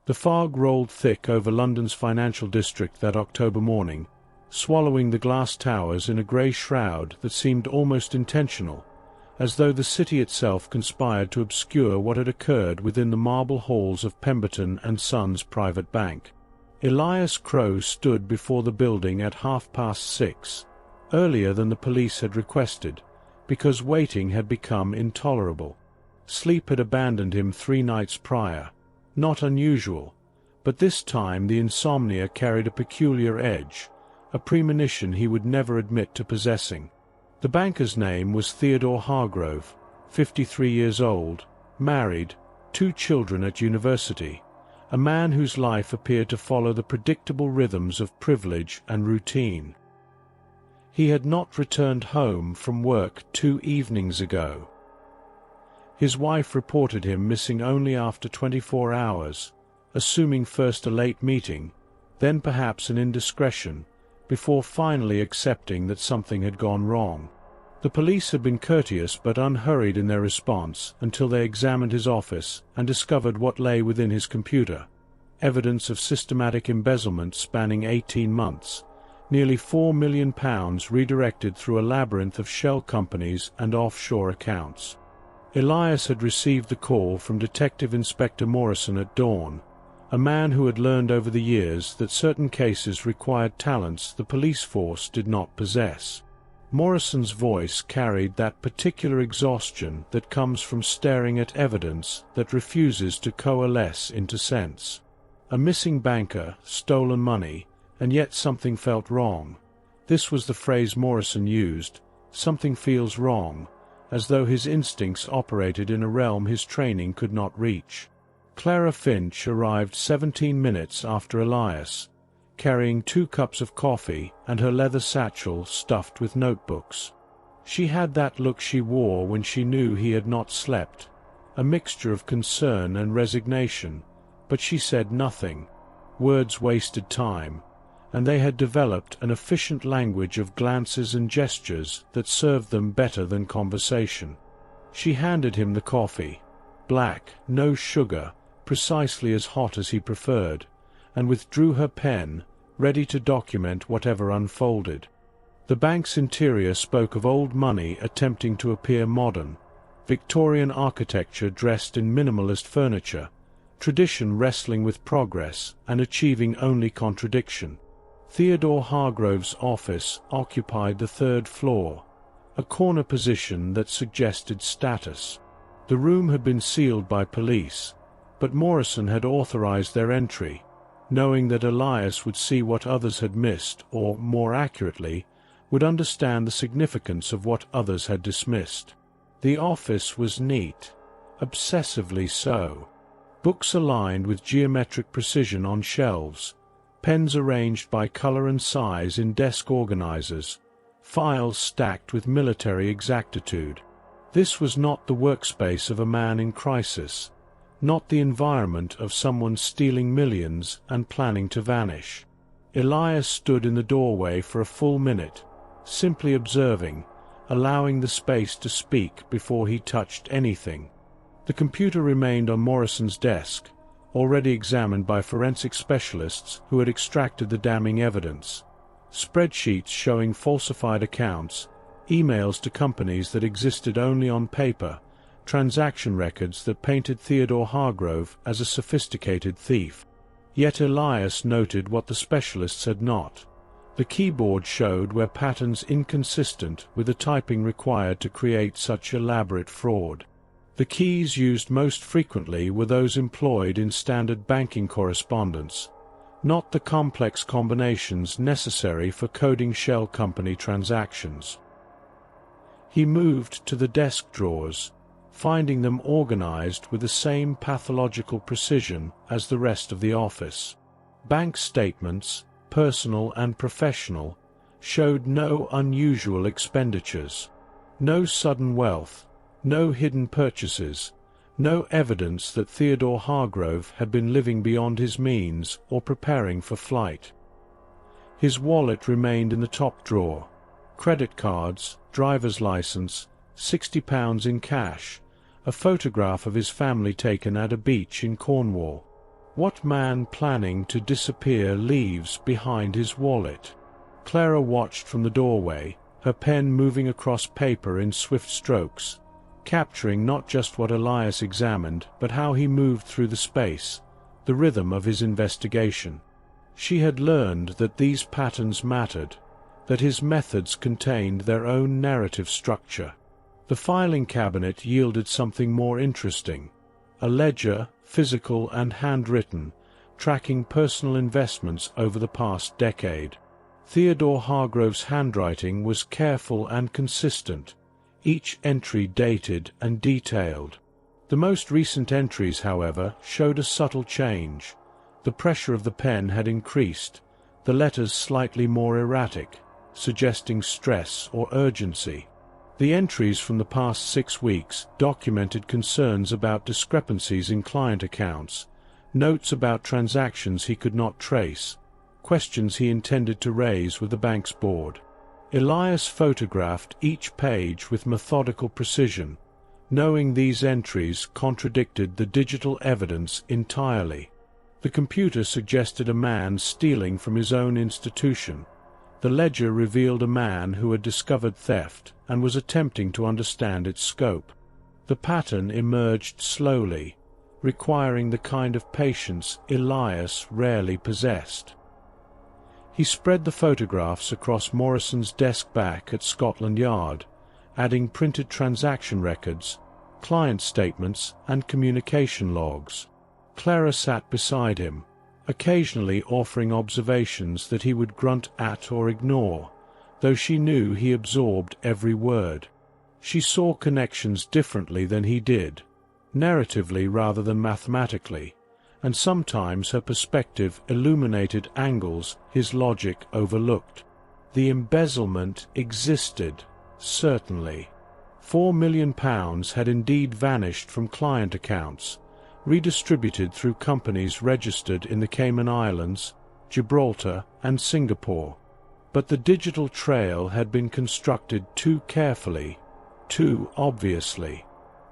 The fog rolled thick over London's financial district that October morning, swallowing the glass towers in a grey shroud that seemed almost intentional, as though the city itself conspired to obscure what had occurred within the marble halls of Pemberton and Sons private bank. Elias Crowe stood before the building at 6:30, earlier than the police had requested, because waiting had become intolerable. Sleep had abandoned him 3 nights prior. Not unusual, but this time the insomnia carried a peculiar edge, a premonition he would never admit to possessing. The banker's name was Theodore Hargrove, 53 years old, married, 2 children at university, a man whose life appeared to follow the predictable rhythms of privilege and routine. He had not returned home from work 2 evenings ago. His wife reported him missing only after 24 hours, assuming first a late meeting, then perhaps an indiscretion, before finally accepting that something had gone wrong. The police had been courteous but unhurried in their response until they examined his office and discovered what lay within his computer: evidence of systematic embezzlement spanning 18 months, nearly £4 million redirected through a labyrinth of shell companies and offshore accounts. Elias had received the call from Detective Inspector Morrison at dawn, a man who had learned over the years that certain cases required talents the police force did not possess. Morrison's voice carried that particular exhaustion that comes from staring at evidence that refuses to coalesce into sense. A missing banker, stolen money, and yet something felt wrong. This was the phrase Morrison used: something feels wrong, as though his instincts operated in a realm his training could not reach. Clara Finch arrived 17 minutes after Elias, carrying 2 cups of coffee and her leather satchel stuffed with notebooks. She had that look she wore when she knew he had not slept, a mixture of concern and resignation, but she said nothing. Words wasted time, and they had developed an efficient language of glances and gestures that served them better than conversation. She handed him the coffee, black, no sugar, precisely as hot as he preferred, and withdrew her pen, ready to document whatever unfolded. The bank's interior spoke of old money attempting to appear modern, Victorian architecture dressed in minimalist furniture, tradition wrestling with progress and achieving only contradiction. Theodore Hargrove's office occupied the 3rd floor, a corner position that suggested status. The room had been sealed by police, but Morrison had authorized their entry, knowing that Elias would see what others had missed, or, more accurately, would understand the significance of what others had dismissed. The office was neat, obsessively so. Books aligned with geometric precision on shelves, pens arranged by color and size in desk organizers, files stacked with military exactitude. This was not the workspace of a man in crisis, not the environment of someone stealing millions and planning to vanish. Elias stood in the doorway for a full minute, simply observing, allowing the space to speak before he touched anything. The computer remained on Morrison's desk, already examined by forensic specialists who had extracted the damning evidence. Spreadsheets showing falsified accounts, emails to companies that existed only on paper, transaction records that painted Theodore Hargrove as a sophisticated thief. Yet Elias noted what the specialists had not. The keyboard showed where patterns inconsistent with the typing required to create such elaborate fraud. The keys used most frequently were those employed in standard banking correspondence, not the complex combinations necessary for coding shell company transactions. He moved to the desk drawers, finding them organized with the same pathological precision as the rest of the office. Bank statements, personal and professional, showed no unusual expenditures, no sudden wealth, no hidden purchases, no evidence that Theodore Hargrove had been living beyond his means or preparing for flight. His wallet remained in the top drawer. Credit cards, driver's license, £60 in cash, a photograph of his family taken at a beach in Cornwall. What man planning to disappear leaves behind his wallet? Clara watched from the doorway, her pen moving across paper in swift strokes, capturing not just what Elias examined, but how he moved through the space, the rhythm of his investigation. She had learned that these patterns mattered, that his methods contained their own narrative structure. The filing cabinet yielded something more interesting, a ledger, physical and handwritten, tracking personal investments over the past decade. Theodore Hargrove's handwriting was careful and consistent, each entry dated and detailed. The most recent entries, however, showed a subtle change. The pressure of the pen had increased, the letters slightly more erratic, suggesting stress or urgency. The entries from the past 6 weeks documented concerns about discrepancies in client accounts, notes about transactions he could not trace, questions he intended to raise with the bank's board. Elias photographed each page with methodical precision, knowing these entries contradicted the digital evidence entirely. The computer suggested a man stealing from his own institution. The ledger revealed a man who had discovered theft and was attempting to understand its scope. The pattern emerged slowly, requiring the kind of patience Elias rarely possessed. He spread the photographs across Morrison's desk back at Scotland Yard, adding printed transaction records, client statements and communication logs. Clara sat beside him, occasionally offering observations that he would grunt at or ignore, though she knew he absorbed every word. She saw connections differently than he did, narratively rather than mathematically, and sometimes her perspective illuminated angles his logic overlooked. The embezzlement existed, certainly. £4 million had indeed vanished from client accounts, redistributed through companies registered in the Cayman Islands, Gibraltar, and Singapore. But the digital trail had been constructed too carefully, too obviously.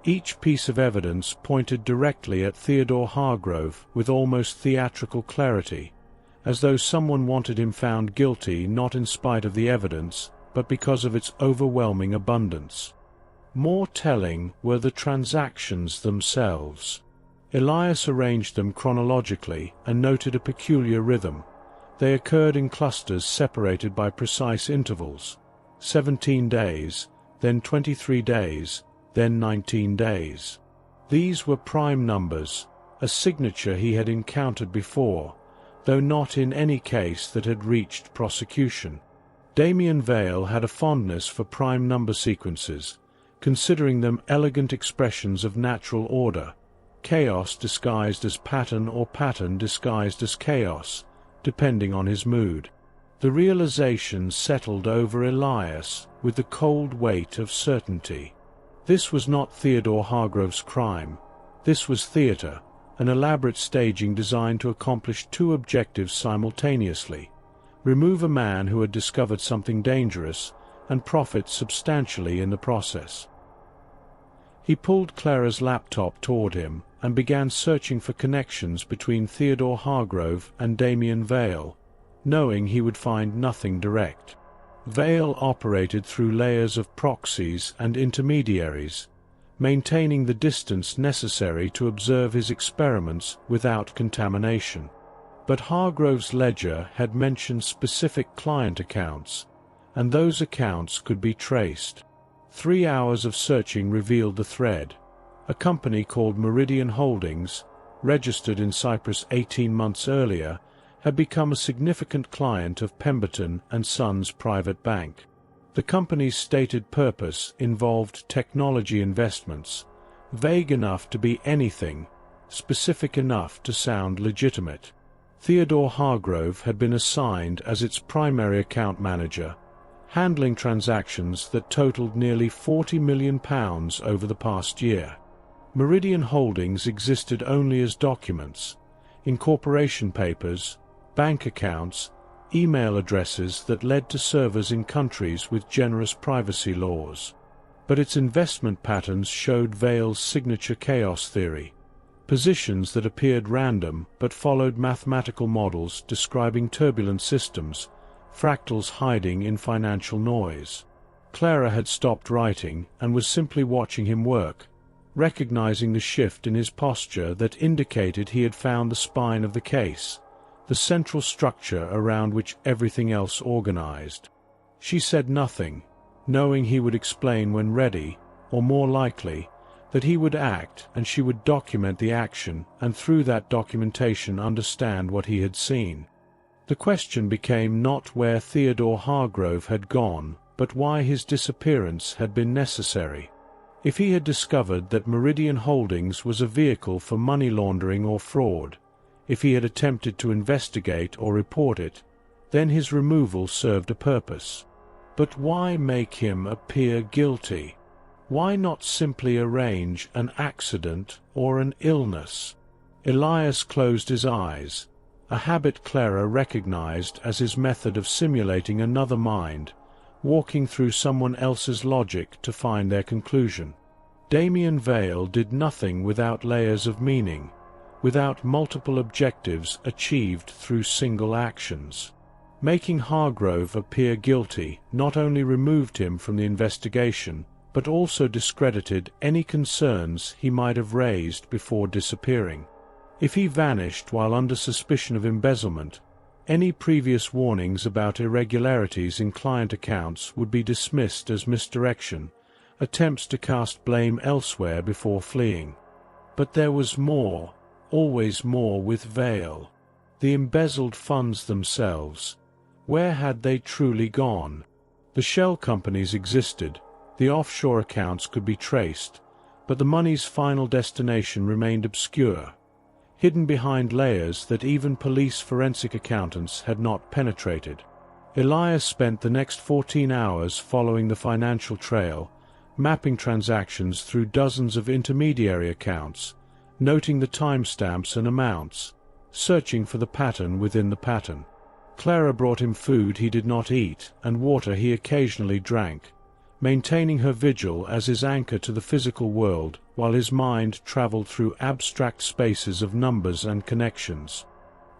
Each piece of evidence pointed directly at Theodore Hargrove with almost theatrical clarity, as though someone wanted him found guilty not in spite of the evidence, but because of its overwhelming abundance. More telling were the transactions themselves. Elias arranged them chronologically and noted a peculiar rhythm. They occurred in clusters separated by precise intervals, 17 days, then 23 days, then 19 days. These were prime numbers, a signature he had encountered before, though not in any case that had reached prosecution. Damien Vale had a fondness for prime number sequences, considering them elegant expressions of natural order, chaos disguised as pattern or pattern disguised as chaos, depending on his mood. The realization settled over Elias with the cold weight of certainty. This was not Theodore Hargrove's crime. This was theatre, an elaborate staging designed to accomplish two objectives simultaneously: remove a man who had discovered something dangerous, and profit substantially in the process. He pulled Clara's laptop toward him and began searching for connections between Theodore Hargrove and Damien Vale, knowing he would find nothing direct. Vale operated through layers of proxies and intermediaries, maintaining the distance necessary to observe his experiments without contamination. But Hargrove's ledger had mentioned specific client accounts, and those accounts could be traced. 3 hours of searching revealed the thread. A company called Meridian Holdings, registered in Cyprus 18 months earlier, had become a significant client of Pemberton and Sons Private Bank. The company's stated purpose involved technology investments, vague enough to be anything, specific enough to sound legitimate. Theodore Hargrove had been assigned as its primary account manager, handling transactions that totaled nearly £40 million over the past year. Meridian Holdings existed only as documents, incorporation papers, bank accounts, email addresses that led to servers in countries with generous privacy laws. But its investment patterns showed Vale's signature chaos theory: positions that appeared random but followed mathematical models describing turbulent systems, fractals hiding in financial noise. Clara had stopped writing and was simply watching him work, recognizing the shift in his posture that indicated he had found the spine of the case, the central structure around which everything else organized. She said nothing, knowing he would explain when ready, or more likely, that he would act and she would document the action and through that documentation understand what he had seen. The question became not where Theodore Hargrove had gone, but why his disappearance had been necessary. If he had discovered that Meridian Holdings was a vehicle for money laundering or fraud, if he had attempted to investigate or report it, then his removal served a purpose. But why make him appear guilty? Why not simply arrange an accident or an illness? Elias closed his eyes, a habit Clara recognized as his method of simulating another mind, walking through someone else's logic to find their conclusion. Damien Vale did nothing without layers of meaning, without multiple objectives achieved through single actions. Making Hargrove appear guilty not only removed him from the investigation, but also discredited any concerns he might have raised before disappearing. If he vanished while under suspicion of embezzlement, any previous warnings about irregularities in client accounts would be dismissed as misdirection, attempts to cast blame elsewhere before fleeing. But there was more, always more with Vale. The embezzled funds themselves. Where had they truly gone? The shell companies existed, the offshore accounts could be traced, but the money's final destination remained obscure, hidden behind layers that even police forensic accountants had not penetrated. Elias spent the next 14 hours following the financial trail, mapping transactions through dozens of intermediary accounts, noting the timestamps and amounts, searching for the pattern within the pattern. Clara brought him food he did not eat and water he occasionally drank, maintaining her vigil as his anchor to the physical world while his mind traveled through abstract spaces of numbers and connections.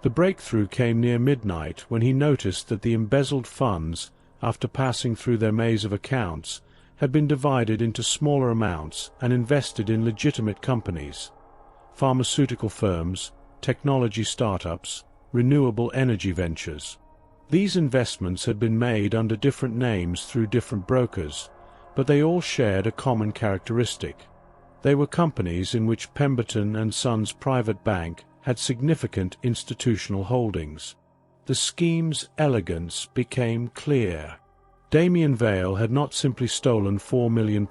The breakthrough came near midnight when he noticed that the embezzled funds, after passing through their maze of accounts, had been divided into smaller amounts and invested in legitimate companies, pharmaceutical firms, technology startups, renewable energy ventures. These investments had been made under different names through different brokers, but they all shared a common characteristic. They were companies in which Pemberton and Sons Private Bank had significant institutional holdings. The scheme's elegance became clear. Damien Vale had not simply stolen £4 million.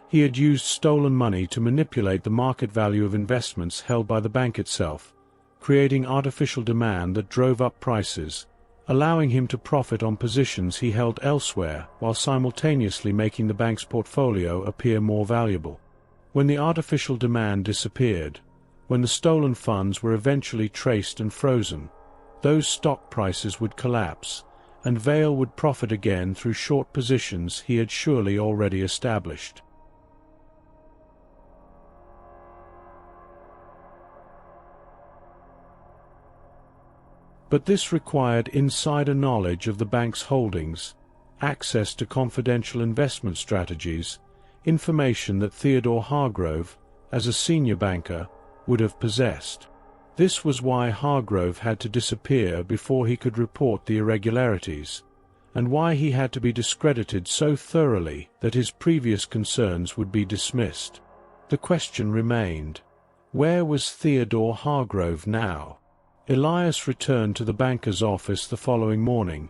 He had used stolen money to manipulate the market value of investments held by the bank itself, creating artificial demand that drove up prices, allowing him to profit on positions he held elsewhere while simultaneously making the bank's portfolio appear more valuable. When the artificial demand disappeared, when the stolen funds were eventually traced and frozen, those stock prices would collapse, and Vale would profit again through short positions he had surely already established. But this required insider knowledge of the bank's holdings, access to confidential investment strategies, information that Theodore Hargrove, as a senior banker, would have possessed. This was why Hargrove had to disappear before he could report the irregularities, and why he had to be discredited so thoroughly that his previous concerns would be dismissed. The question remained, where was Theodore Hargrove now? Elias returned to the banker's office the following morning,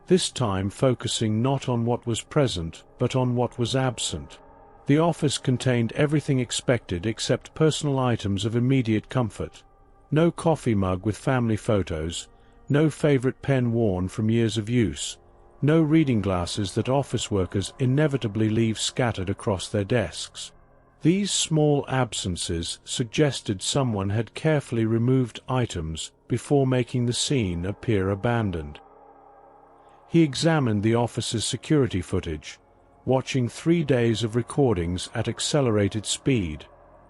this time focusing not on what was present but on what was absent. The office contained everything expected except personal items of immediate comfort. No coffee mug with family photos, no favorite pen worn from years of use, no reading glasses that office workers inevitably leave scattered across their desks. These small absences suggested someone had carefully removed items before making the scene appear abandoned. He examined the office's security footage, watching 3 days of recordings at accelerated speed,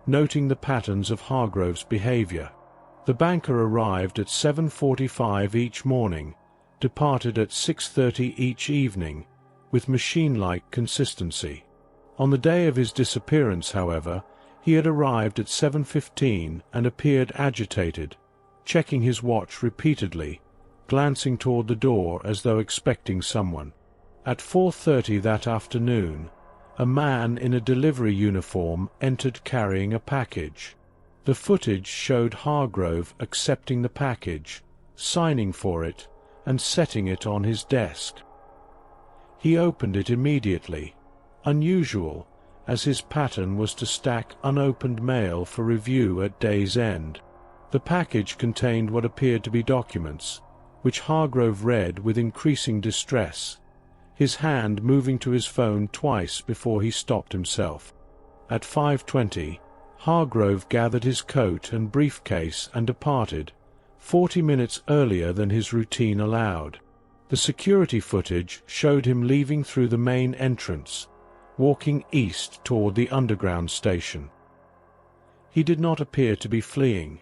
noting the patterns of Hargrove's behavior. The banker arrived at 7:45 each morning, departed at 6:30 each evening, with machine-like consistency. On the day of his disappearance, however, he had arrived at 7:15 and appeared agitated, checking his watch repeatedly, glancing toward the door as though expecting someone. At 4:30 that afternoon, a man in a delivery uniform entered carrying a package. The footage showed Hargrove accepting the package, signing for it, and setting it on his desk. He opened it immediately, unusual, as his pattern was to stack unopened mail for review at day's end. The package contained what appeared to be documents, which Hargrove read with increasing distress, his hand moving to his phone twice before he stopped himself. At 5:20, Hargrove gathered his coat and briefcase and departed, 40 minutes earlier than his routine allowed. The security footage showed him leaving through the main entrance, walking east toward the underground station. He did not appear to be fleeing.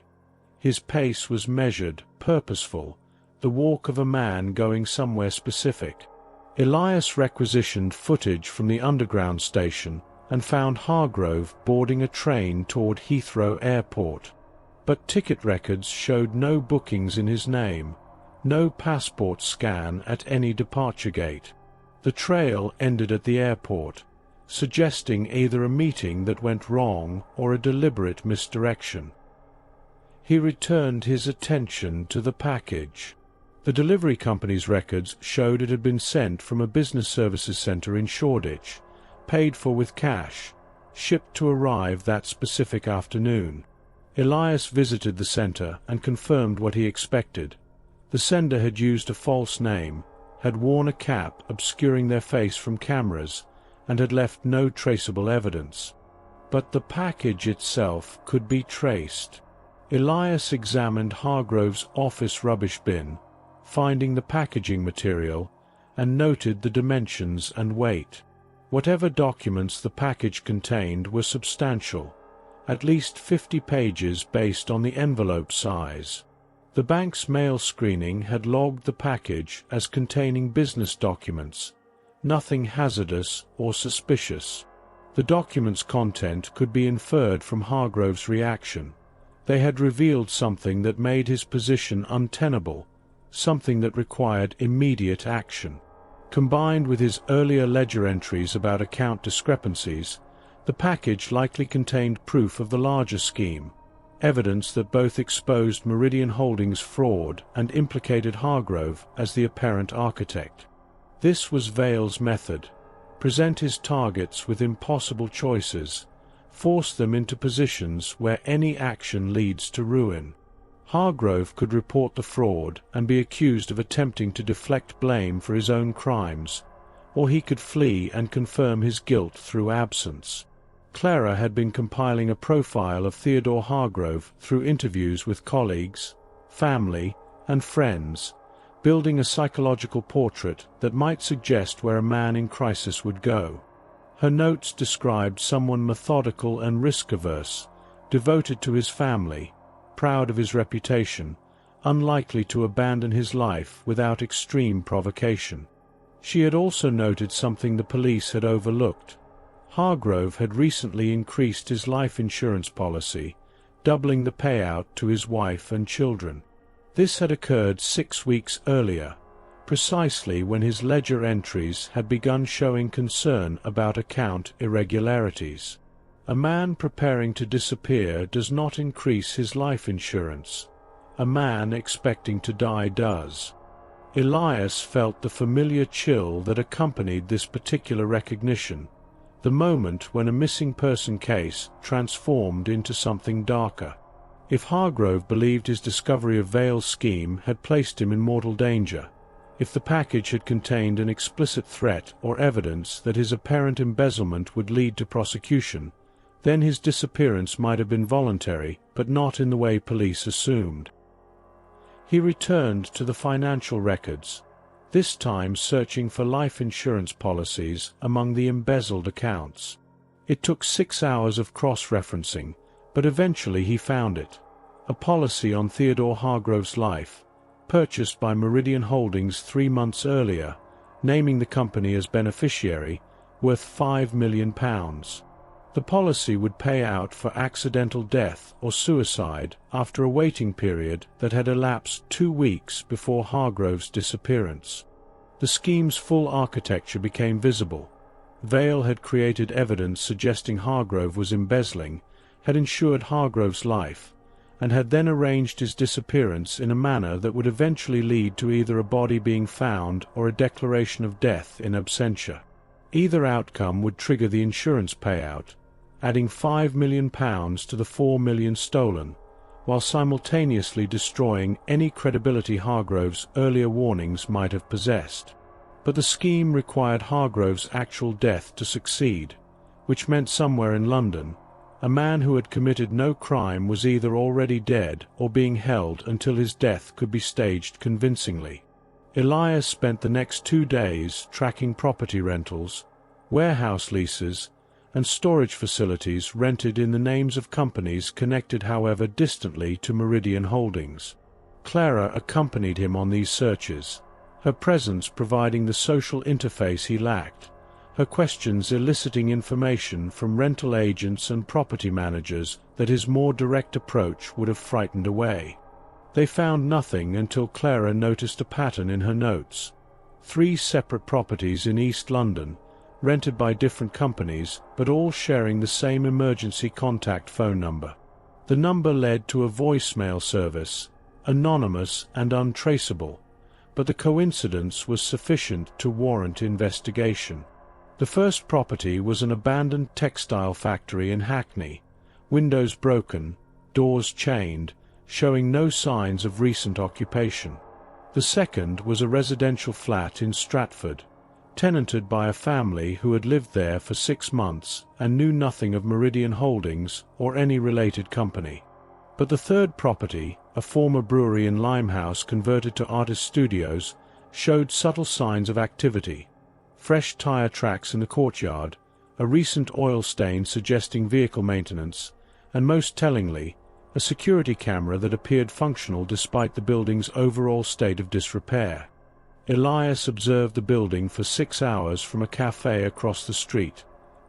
His pace was measured, purposeful, the walk of a man going somewhere specific. Elias requisitioned footage from the underground station and found Hargrove boarding a train toward Heathrow Airport. But ticket records showed no bookings in his name, no passport scan at any departure gate. The trail ended at the airport, suggesting either a meeting that went wrong or a deliberate misdirection. He returned his attention to the package. The delivery company's records showed it had been sent from a business services center in Shoreditch, paid for with cash, shipped to arrive that specific afternoon. Elias visited the center and confirmed what he expected. The sender had used a false name, had worn a cap obscuring their face from cameras, and had left no traceable evidence. But the package itself could be traced. Elias examined Hargrove's office rubbish bin, finding the packaging material, and noted the dimensions and weight. Whatever documents the package contained were substantial, at least 50 pages based on the envelope size. The bank's mail screening had logged the package as containing business documents, nothing hazardous or suspicious. The documents' content could be inferred from Hargrove's reaction. They had revealed something that made his position untenable, something that required immediate action. Combined with his earlier ledger entries about account discrepancies, the package likely contained proof of the larger scheme, evidence that both exposed Meridian Holdings' fraud and implicated Hargrove as the apparent architect. This was Vale's method: present his targets with impossible choices, force them into positions where any action leads to ruin. Hargrove could report the fraud and be accused of attempting to deflect blame for his own crimes, or he could flee and confirm his guilt through absence. Clara had been compiling a profile of Theodore Hargrove through interviews with colleagues, family, and friends, building a psychological portrait that might suggest where a man in crisis would go. Her notes described someone methodical and risk-averse, devoted to his family, proud of his reputation, unlikely to abandon his life without extreme provocation. She had also noted something the police had overlooked. Hargrove had recently increased his life insurance policy, doubling the payout to his wife and children. This had occurred 6 weeks earlier, precisely when his ledger entries had begun showing concern about account irregularities. A man preparing to disappear does not increase his life insurance. A man expecting to die does. Elias felt the familiar chill that accompanied this particular recognition, the moment when a missing person case transformed into something darker. If Hargrove believed his discovery of Vale's scheme had placed him in mortal danger, if the package had contained an explicit threat or evidence that his apparent embezzlement would lead to prosecution, then his disappearance might have been voluntary, but not in the way police assumed. He returned to the financial records, this time searching for life insurance policies among the embezzled accounts. It took 6 hours of cross-referencing, But eventually he found it. A policy on Theodore Hargrove's life, purchased by Meridian Holdings 3 months earlier, naming the company as beneficiary, worth £5 million. The policy would pay out for accidental death or suicide after a waiting period that had elapsed 2 weeks before Hargrove's disappearance. The scheme's full architecture became visible. Vale had created evidence suggesting Hargrove was embezzling, had insured Hargrove's life, and had then arranged his disappearance in a manner that would eventually lead to either a body being found or a declaration of death in absentia. Either outcome would trigger the insurance payout, adding £5 million to the £4 million stolen, while simultaneously destroying any credibility Hargrove's earlier warnings might have possessed. But the scheme required Hargrove's actual death to succeed, which meant somewhere in London, a man who had committed no crime was either already dead or being held until his death could be staged convincingly. Elias spent the next 2 days tracking property rentals, warehouse leases, and storage facilities rented in the names of companies connected however distantly to Meridian Holdings. Clara accompanied him on these searches, her presence providing the social interface he lacked, her questions eliciting information from rental agents and property managers that his more direct approach would have frightened away. They found nothing until Clara noticed a pattern in her notes. 3 separate properties in East London, rented by different companies, but all sharing the same emergency contact phone number. The number led to a voicemail service, anonymous and untraceable, but the coincidence was sufficient to warrant investigation. The first property was an abandoned textile factory in Hackney, windows broken, doors chained, showing no signs of recent occupation. The second was a residential flat in Stratford, tenanted by a family who had lived there for 6 months and knew nothing of Meridian Holdings or any related company. But the third property, a former brewery in Limehouse converted to artist studios, showed subtle signs of activity. Fresh tire tracks in the courtyard, a recent oil stain suggesting vehicle maintenance, and most tellingly, a security camera that appeared functional despite the building's overall state of disrepair. Elias observed the building for 6 hours from a cafe across the street,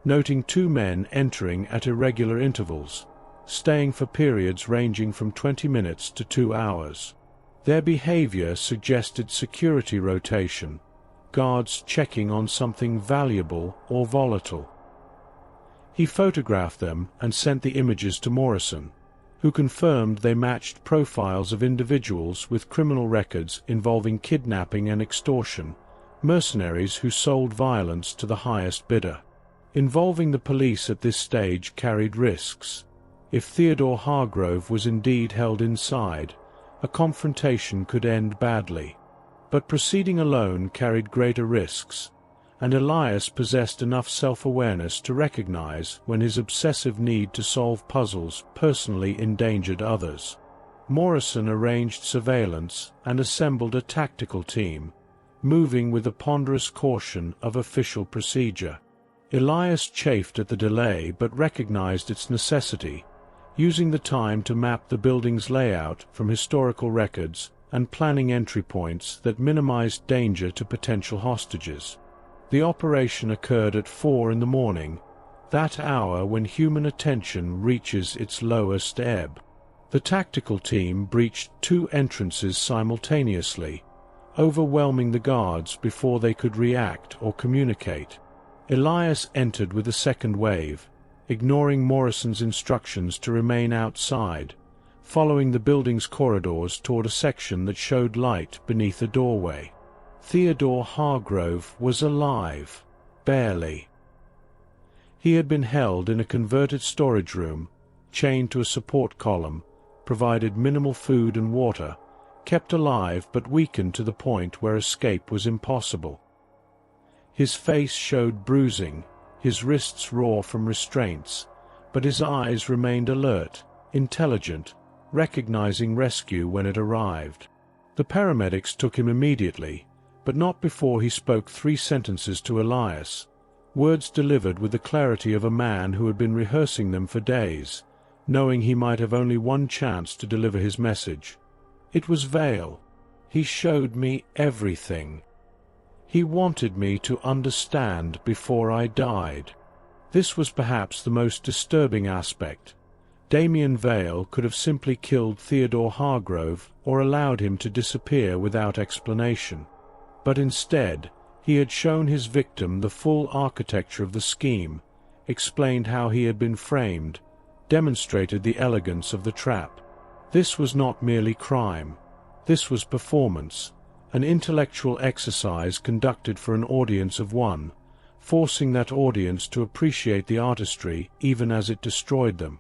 noting 2 men entering at irregular intervals, staying for periods ranging from 20 minutes to 2 hours. Their behavior suggested security rotation, guards checking on something valuable or volatile. He photographed them and sent the images to Morrison, who confirmed they matched profiles of individuals with criminal records involving kidnapping and extortion, mercenaries who sold violence to the highest bidder. Involving the police at this stage carried risks. If Theodore Hargrove was indeed held inside, a confrontation could end badly. But proceeding alone carried greater risks, and Elias possessed enough self-awareness to recognize when his obsessive need to solve puzzles personally endangered others. Morrison arranged surveillance and assembled a tactical team, moving with the ponderous caution of official procedure. Elias chafed at the delay but recognized its necessity, using the time to map the building's layout from historical records and planning entry points that minimized danger to potential hostages. The operation occurred at 4 in the morning, that hour when human attention reaches its lowest ebb. The tactical team breached 2 entrances simultaneously, overwhelming the guards before they could react or communicate. Elias entered with the second wave, ignoring Morrison's instructions to remain outside, following the building's corridors toward a section that showed light beneath a doorway. Theodore Hargrove was alive, barely. He had been held in a converted storage room, chained to a support column, provided minimal food and water, kept alive but weakened to the point where escape was impossible. His face showed bruising, his wrists raw from restraints, but his eyes remained alert, intelligent, recognizing rescue when it arrived. The paramedics took him immediately, but not before he spoke 3 sentences to Elias, words delivered with the clarity of a man who had been rehearsing them for days, knowing he might have only one chance to deliver his message. It was Vale. He showed me everything. He wanted me to understand before I died. This was perhaps the most disturbing aspect. Damien Vale could have simply killed Theodore Hargrove or allowed him to disappear without explanation. But instead, he had shown his victim the full architecture of the scheme, explained how he had been framed, demonstrated the elegance of the trap. This was not merely crime. This was performance, an intellectual exercise conducted for an audience of one, forcing that audience to appreciate the artistry even as it destroyed them.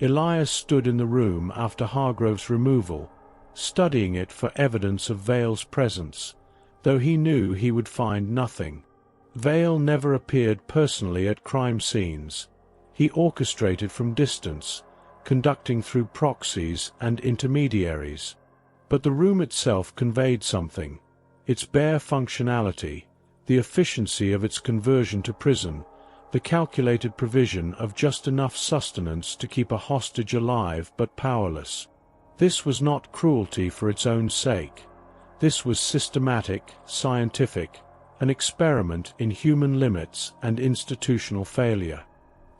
Elias stood in the room after Hargrove's removal, studying it for evidence of Vale's presence, though he knew he would find nothing. Vale never appeared personally at crime scenes. He orchestrated from distance, conducting through proxies and intermediaries. But the room itself conveyed something. Its bare functionality, the efficiency of its conversion to prison, the calculated provision of just enough sustenance to keep a hostage alive but powerless. This was not cruelty for its own sake. This was systematic, scientific, an experiment in human limits and institutional failure.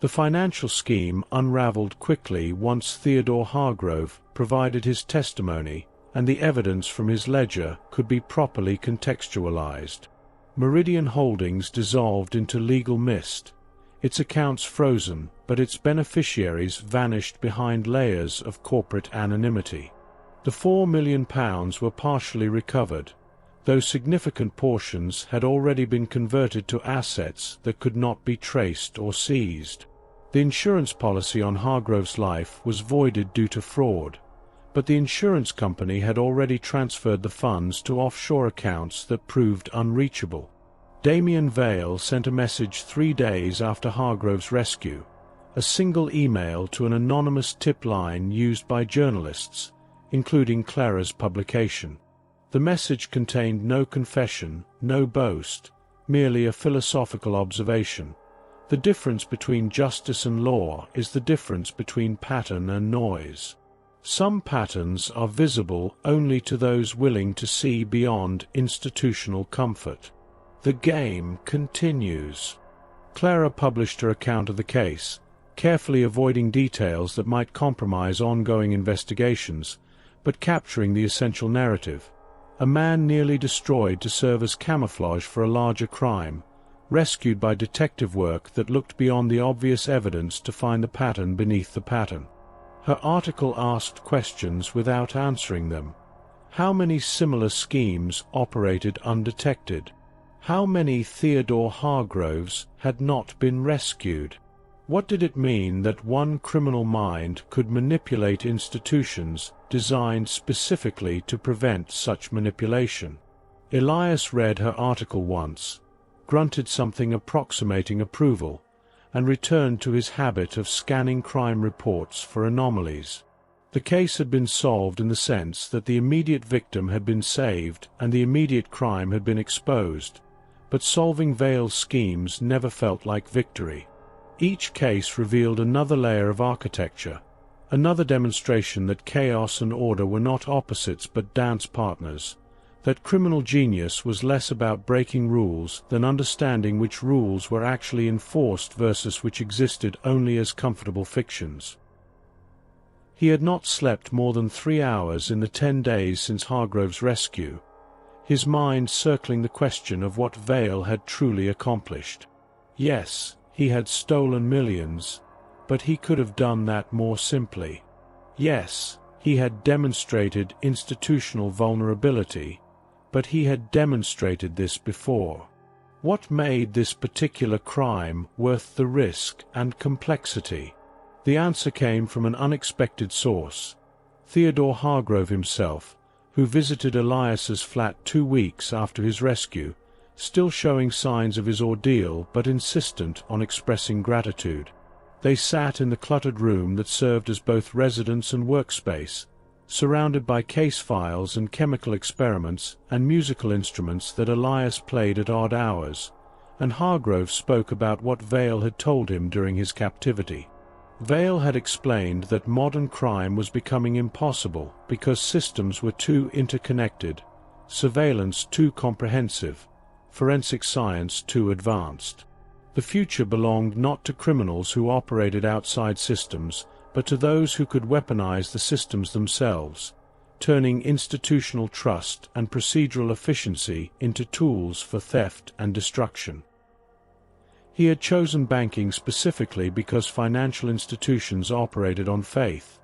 The financial scheme unraveled quickly once Theodore Hargrove provided his testimony and the evidence from his ledger could be properly contextualized. Meridian Holdings dissolved into legal mist, its accounts frozen, but its beneficiaries vanished behind layers of corporate anonymity. The £4 million were partially recovered, though significant portions had already been converted to assets that could not be traced or seized. The insurance policy on Hargrove's life was voided due to fraud, but the insurance company had already transferred the funds to offshore accounts that proved unreachable. Damien Vale sent a message 3 days after Hargrove's rescue, a single email to an anonymous tip line used by journalists, including Clara's publication. The message contained no confession, no boast, merely a philosophical observation. The difference between justice and law is the difference between pattern and noise. Some patterns are visible only to those willing to see beyond institutional comfort. The game continues. Clara published her account of the case, carefully avoiding details that might compromise ongoing investigations, but capturing the essential narrative. A man nearly destroyed to serve as camouflage for a larger crime, rescued by detective work that looked beyond the obvious evidence to find the pattern beneath the pattern. Her article asked questions without answering them. How many similar schemes operated undetected? How many Theodore Hargroves had not been rescued? What did it mean that one criminal mind could manipulate institutions designed specifically to prevent such manipulation? Elias read her article once, grunted something approximating approval, and returned to his habit of scanning crime reports for anomalies. The case had been solved in the sense that the immediate victim had been saved and the immediate crime had been exposed, but solving Vale's schemes never felt like victory. Each case revealed another layer of architecture, another demonstration that chaos and order were not opposites but dance partners, that criminal genius was less about breaking rules than understanding which rules were actually enforced versus which existed only as comfortable fictions. He had not slept more than 3 hours in the 10 days since Hargrove's rescue, his mind circling the question of what Vale had truly accomplished. Yes, he had stolen millions, but he could have done that more simply. Yes, he had demonstrated institutional vulnerability, but he had demonstrated this before. What made this particular crime worth the risk and complexity? The answer came from an unexpected source, Theodore Hargrove himself, who visited Elias's flat 2 weeks after his rescue, still showing signs of his ordeal but insistent on expressing gratitude. They sat in the cluttered room that served as both residence and workspace, surrounded by case files and chemical experiments and musical instruments that Elias played at odd hours, and Hargrove spoke about what Vale had told him during his captivity. Vale had explained that modern crime was becoming impossible because systems were too interconnected, surveillance too comprehensive, forensic science too advanced. The future belonged not to criminals who operated outside systems, but to those who could weaponize the systems themselves, turning institutional trust and procedural efficiency into tools for theft and destruction. He had chosen banking specifically because financial institutions operated on faith.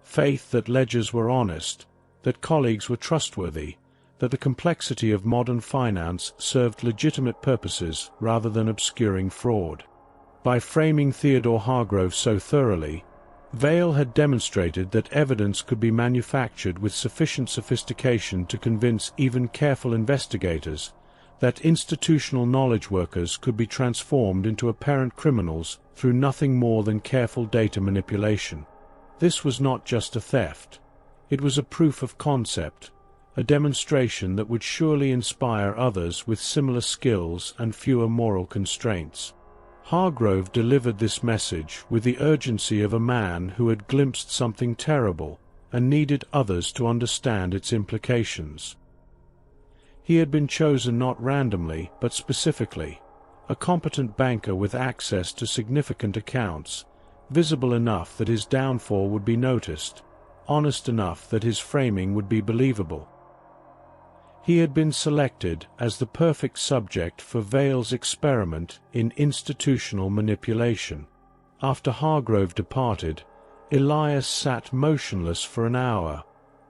Faith that ledgers were honest, that colleagues were trustworthy, that the complexity of modern finance served legitimate purposes rather than obscuring fraud. By framing Theodore Hargrove so thoroughly, Vale had demonstrated that evidence could be manufactured with sufficient sophistication to convince even careful investigators that institutional knowledge workers could be transformed into apparent criminals through nothing more than careful data manipulation. This was not just a theft. It was a proof of concept, a demonstration that would surely inspire others with similar skills and fewer moral constraints. Hargrove delivered this message with the urgency of a man who had glimpsed something terrible and needed others to understand its implications. He had been chosen not randomly but specifically, a competent banker with access to significant accounts, visible enough that his downfall would be noticed, honest enough that his framing would be believable. He had been selected as the perfect subject for Vale's experiment in institutional manipulation. After Hargrove departed, Elias sat motionless for an hour,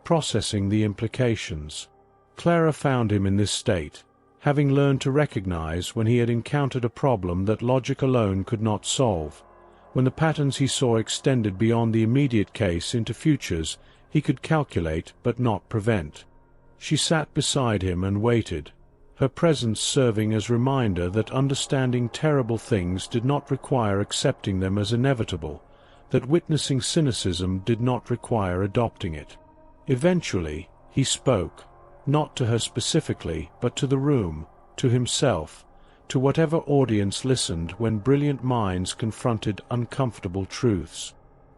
processing the implications. Clara found him in this state, having learned to recognize when he had encountered a problem that logic alone could not solve, when the patterns he saw extended beyond the immediate case into futures he could calculate but not prevent. She sat beside him and waited, her presence serving as reminder that understanding terrible things did not require accepting them as inevitable, that witnessing cynicism did not require adopting it. Eventually, he spoke, not to her specifically, but to the room, to himself, to whatever audience listened when brilliant minds confronted uncomfortable truths.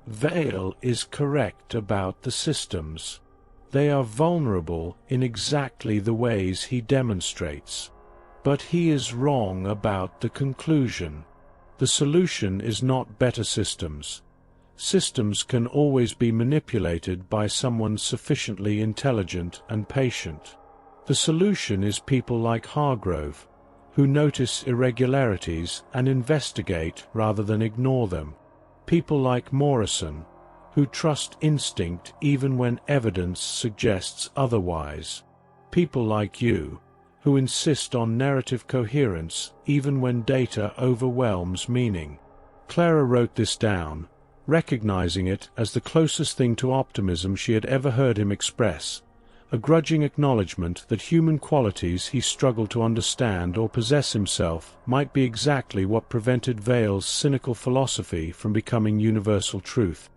Vale is correct about the systems. They are vulnerable in exactly the ways he demonstrates. But he is wrong about the conclusion. The solution is not better systems. Systems can always be manipulated by someone sufficiently intelligent and patient. The solution is people like Hargrove, who notice irregularities and investigate rather than ignore them. People like Morrison, who trust instinct even when evidence suggests otherwise. People like you, who insist on narrative coherence even when data overwhelms meaning. Clara wrote this down, recognizing it as the closest thing to optimism she had ever heard him express, a grudging acknowledgement that human qualities he struggled to understand or possess himself might be exactly what prevented Vale's cynical philosophy from becoming universal truth.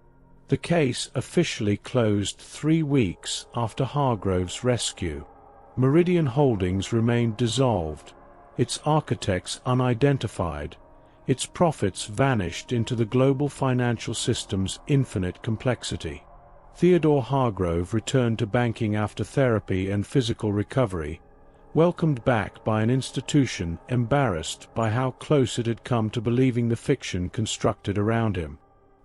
The case officially closed 3 weeks after Hargrove's rescue. Meridian Holdings remained dissolved, its architects unidentified, its profits vanished into the global financial system's infinite complexity. Theodore Hargrove returned to banking after therapy and physical recovery, welcomed back by an institution embarrassed by how close it had come to believing the fiction constructed around him.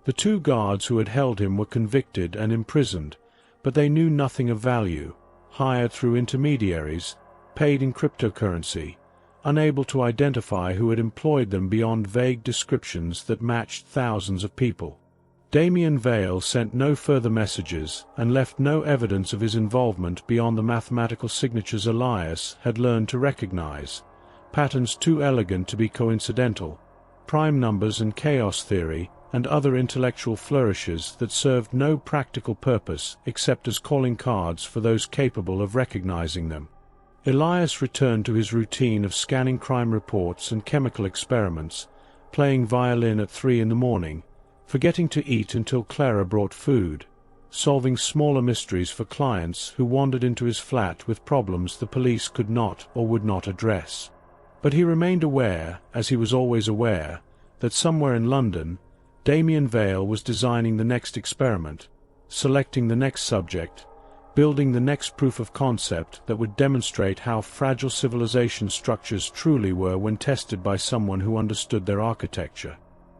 The 2 guards who had held him were convicted and imprisoned, but they knew nothing of value, hired through intermediaries, paid in cryptocurrency, unable to identify who had employed them beyond vague descriptions that matched thousands of people. Damien Vale sent no further messages and left no evidence of his involvement beyond the mathematical signatures Elias had learned to recognize, patterns too elegant to be coincidental, prime numbers and chaos theory, and other intellectual flourishes that served no practical purpose except as calling cards for those capable of recognizing them. Elias returned to his routine of scanning crime reports and chemical experiments, playing violin at 3 in the morning, forgetting to eat until Clara brought food, solving smaller mysteries for clients who wandered into his flat with problems the police could not or would not address. But he remained aware, as he was always aware, that somewhere in London, Damien Vale was designing the next experiment, selecting the next subject, building the next proof of concept that would demonstrate how fragile civilization structures truly were when tested by someone who understood their architecture.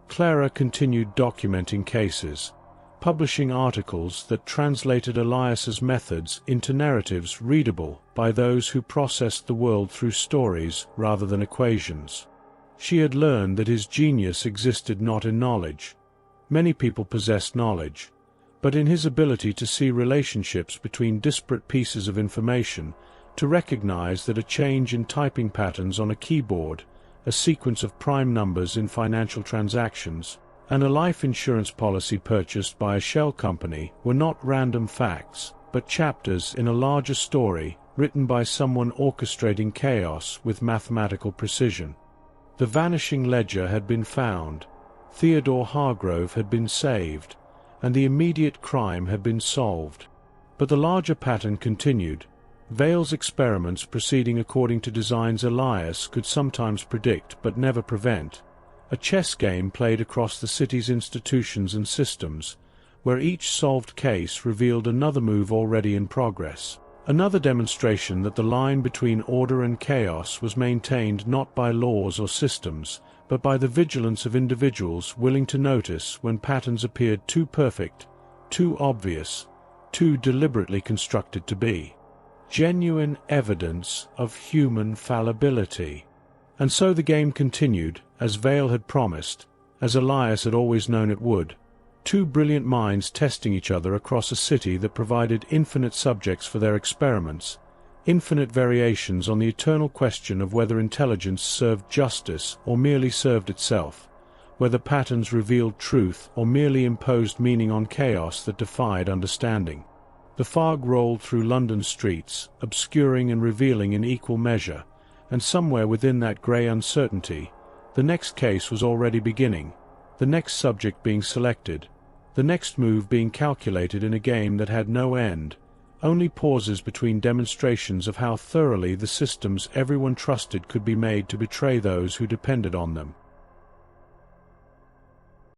Clara continued documenting cases, publishing articles that translated Elias's methods into narratives readable by those who processed the world through stories rather than equations. She had learned that his genius existed not in knowledge. Many people possessed knowledge, but in his ability to see relationships between disparate pieces of information, to recognize that a change in typing patterns on a keyboard, a sequence of prime numbers in financial transactions, and a life insurance policy purchased by a shell company were not random facts, but chapters in a larger story written by someone orchestrating chaos with mathematical precision. The vanishing ledger had been found, Theodore Hargrove had been saved, and the immediate crime had been solved. But the larger pattern continued. Vale's experiments proceeding according to designs Elias could sometimes predict but never prevent. A chess game played across the city's institutions and systems, where each solved case revealed another move already in progress. Another demonstration that the line between order and chaos was maintained not by laws or systems, but by the vigilance of individuals willing to notice when patterns appeared too perfect, too obvious, too deliberately constructed to be. Genuine evidence of human fallibility. And so the game continued, as Vale had promised, as Elias had always known it would. Two brilliant minds testing each other across a city that provided infinite subjects for their experiments, infinite variations on the eternal question of whether intelligence served justice or merely served itself, whether patterns revealed truth or merely imposed meaning on chaos that defied understanding. The fog rolled through London streets, obscuring and revealing in equal measure, and somewhere within that grey uncertainty, the next case was already beginning, the next subject being selected, the next move being calculated in a game that had no end, only pauses between demonstrations of how thoroughly the systems everyone trusted could be made to betray those who depended on them.